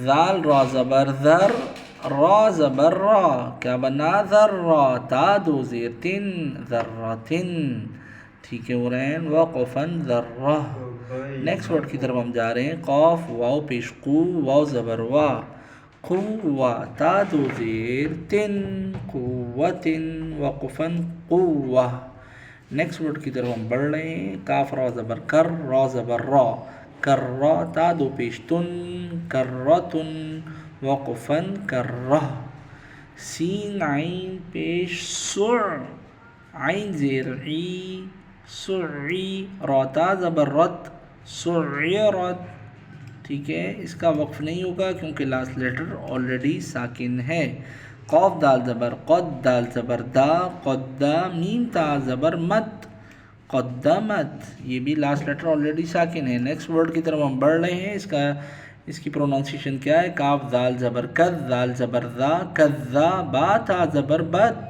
ذال را زبر ذر، را زبر را، کیا بنا ذرا، تا دو زیر تن، ذراتن، ٹھیک ہے ورین وقفن ذرہ. نیکسٹ ورڈ کی طرف ہم جا رہے ہیں. قاف واو پیش قو، واو زبر وا، قوہ، تا دو زیر تن، قوتن، وقفن قوہ. نیکسٹ ورڈ کی طرف ہم بڑھ رہے ہیں. کاف را زبر کر، را زبر را، کرہ، تا دو پیش تن، کرتن، وقفن کرہ. سین عین پیش سع، عین زیر عی، سعی، را تا زبر رت، سعرت. ٹھیک ہے، اس کا وقف نہیں ہوگا کیونکہ لاسٹ لیٹر آلریڈی ساکن ہے. قاف دال زبر قد، دال زبر دا، قدا، میم تا زبر مت، قدمت. یہ بھی لاسٹ لیٹر آلریڈی ساکن ہے. نیکسٹ ورڈ کی طرف ہم بڑھ رہے ہیں. اس کی پروننسیشن کیا ہے؟ کاف دال زبر کذ، دال زبر ذا، کذا، با تا زبر بد،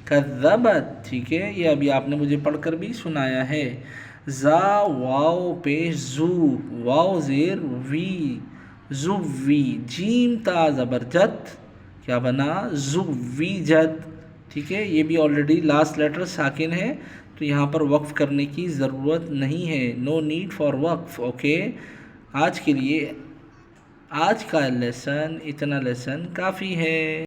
کذبت. ٹھیک ہے، یہ ابھی آپ نے مجھے پڑھ کر بھی سنایا ہے. زا واو پیش زو، واو زیر وی، زوی، جیم تا زبر جت، کیا بنا زوی جت. ٹھیک ہے، یہ بھی آلریڈی لاسٹ لیٹر ساکن ہے تو یہاں پر وقف کرنے کی ضرورت نہیں ہے. نو نیڈ فار وقف. اوکے، آج کے لیے آج کا لیسن اتنا لیسن کافی ہے.